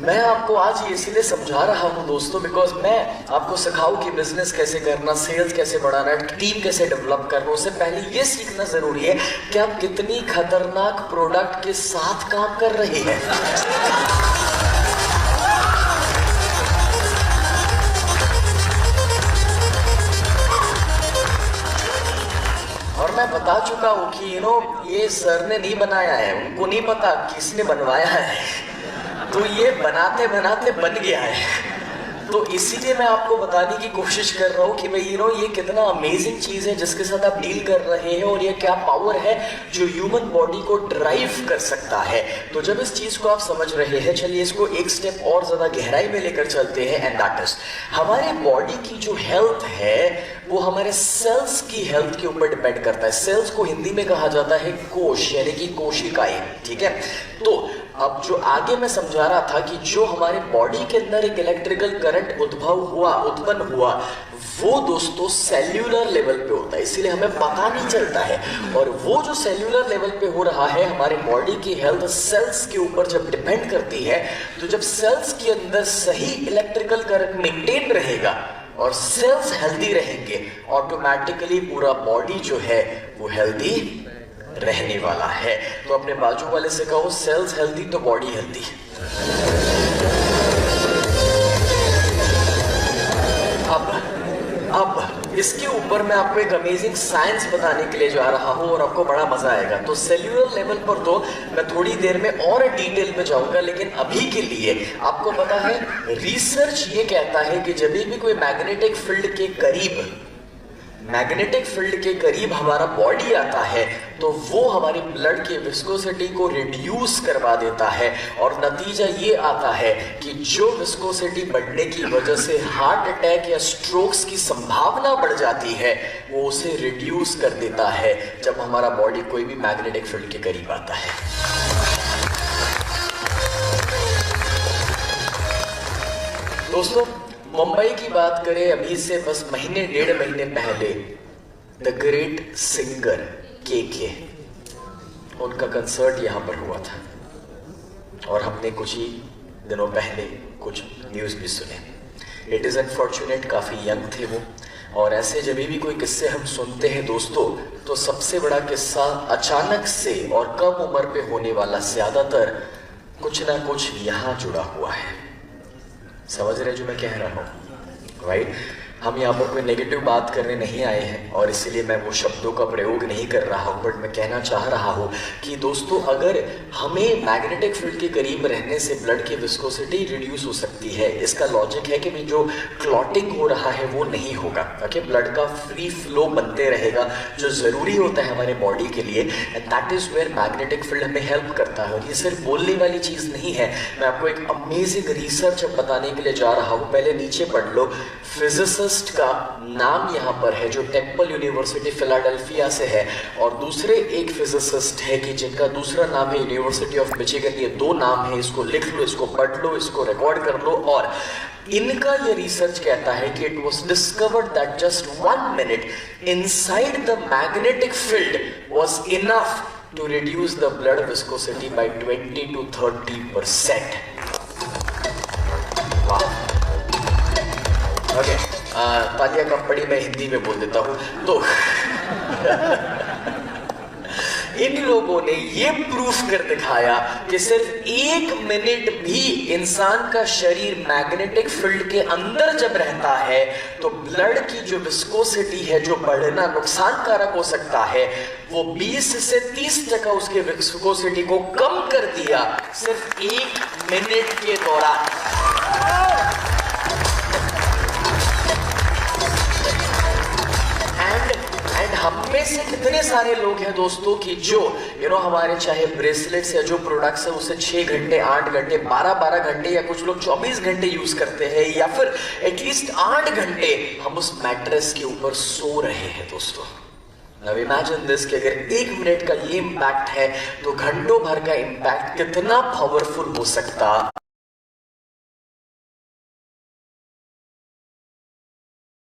मैं आपको आज ये इसीलिए समझा रहा हूँ दोस्तों, बिकॉज मैं आपको सिखाऊं कि बिजनेस कैसे करना, सेल्स कैसे बढ़ाना, टीम कैसे डेवलप करना। उससे पहले ये सीखना जरूरी है कि आप कितनी खतरनाक प्रोडक्ट के साथ काम कर रहे हैं। और मैं बता चुका हूं कि ये सर ने नहीं बनाया है, उनको नहीं पता किसने बनवाया है, तो ये बनाते बनाते बन गया है। तो इसीलिए मैं आपको बताने की कोशिश कर रहा हूँ कि भाई ये कितना अमेजिंग चीज है जिसके साथ आप डील कर रहे हैं, और ये क्या पावर है जो ह्यूमन बॉडी को ड्राइव कर सकता है। तो जब इस चीज को आप समझ रहे हैं, चलिए इसको एक स्टेप और ज्यादा गहराई में लेकर चलते हैं। एंड दैट इज हमारे बॉडी की जो हेल्थ है वो हमारे सेल्स की हेल्थ के ऊपर डिपेंड करता है। सेल्स को हिंदी में कहा जाता है कोश, यानी कि कोशिकाएं, ठीक है। तो अब जो आगे मैं समझा रहा था कि जो हमारे बॉडी के अंदर एक इलेक्ट्रिकल करंट उत्पन्न हुआ वो दोस्तों सेल्यूलर लेवल पे होता है, इसीलिए हमें पता नहीं चलता है। और वो जो सेल्यूलर लेवल पे हो रहा है, हमारे बॉडी की हेल्थ सेल्स के ऊपर जब डिपेंड करती है, तो जब सेल्स के अंदर सही इलेक्ट्रिकल करंट मेंटेन रहेगा और सेल्स हेल्दी रहेंगे, ऑटोमेटिकली पूरा बॉडी जो है वो हेल्दी रहने वाला है। तो अपने बाजू वाले से कहो, सेल्स हेल्दी तो बॉडी हेल्दी। अब इसके ऊपर मैं आपको एक अमेजिंग साइंस बताने के लिए जा रहा हूं और आपको बड़ा मजा आएगा। तो सेल्यूलर लेवल पर तो मैं थोड़ी देर में और डिटेल में जाऊंगा, लेकिन अभी के लिए आपको पता है रिसर्च ये कहता है कि जब भी कोई मैग्नेटिक फील्ड के करीब हमारा बॉडी आता है तो वो हमारी ब्लड की विस्कोसिटी को रिड्यूस करवा देता है, और नतीजा ये आता है कि जो विस्कोसिटी बढ़ने की वजह से हार्ट अटैक या स्ट्रोक्स की संभावना बढ़ जाती है वो उसे रिड्यूस कर देता है जब हमारा बॉडी कोई भी मैग्नेटिक फील्ड के करीब आता है। दोस्तों मुंबई की बात करें, अभी से बस डेढ़ महीने पहले द ग्रेट सिंगर के उनका कंसर्ट यहाँ पर हुआ था, और हमने कुछ ही दिनों पहले कुछ न्यूज़ भी सुने। इट इज़ अनफॉर्चुनेट, काफ़ी यंग थे वो, और ऐसे जब भी कोई किस्से हम सुनते हैं दोस्तों, तो सबसे बड़ा किस्सा अचानक से और कम उम्र पे होने वाला ज़्यादातर कुछ ना कुछ यहाँ जुड़ा हुआ है। समझ रहे जो मैं कह रहा हूँ, राइट? हम यहाँ पर कोई नेगेटिव बात करने नहीं आए हैं, और इसीलिए मैं वो शब्दों का प्रयोग नहीं कर रहा हूँ, बट मैं कहना चाह रहा हूँ कि दोस्तों अगर हमें मैग्नेटिक फील्ड के करीब रहने से ब्लड की विस्कोसिटी रिड्यूस हो सकती है, इसका लॉजिक है कि जो क्लॉटिंग हो रहा है वो नहीं होगा, ओके? ब्लड का फ्री फ्लो बनते रहेगा जो ज़रूरी होता है हमारे बॉडी के लिए, and that is where magnetic field हमें हेल्प करता है। और ये सिर्फ बोलने वाली चीज़ नहीं है, मैं आपको एक अमेजिंग रिसर्च बताने के लिए जा रहा हूँ। पहले नीचे पढ़ लो। फिजिसिस्ट का नाम यहाँ पर है जो टेम्पल यूनिवर्सिटी फिलाडेल्फिया से है, और दूसरे एक फिजिसिस्ट है कि जिनका दूसरा नाम है यूनिवर्सिटी ऑफ मिशिगन। ये दो नाम है, इसको लिख लो, इसको पढ़ लो, इसको रिकॉर्ड कर लो। और इनका ये रिसर्च कहता है कि it was discovered that just 1 minute inside the magnetic field was enough to reduce the blood viscosity by 20 to 30%। Okay, तालिया कंपनी में हिंदी में बोल देता हूँ। तो इन लोगों ने ये प्रूफ कर दिखाया कि सिर्फ 1 मिनट भी इंसान का शरीर मैग्नेटिक फील्ड के अंदर जब रहता है तो ब्लड की जो विस्कोसिटी है, जो बढ़ना नुकसानकारक हो सकता है, वो 20 से 30% उसके विस्कोसिटी को कम कर दिया सिर्फ 1 मिनट के दौरान। हम में से कितने सारे लोग हैं दोस्तों कि जो हमारे चाहे ब्रेसलेट्स या जो प्रोडक्ट्स है उसे 6 घंटे, 8 घंटे, 12 घंटे, या कुछ लोग 24 घंटे यूज करते हैं, या फिर एटलीस्ट 8 घंटे हम उस मैट्रेस के ऊपर सो रहे हैं दोस्तों। अब इमेजिन दिस कि अगर 1 मिनट का ये इम्पैक्ट है तो घंटों भर का इम्पैक्ट कितना पावरफुल हो सकता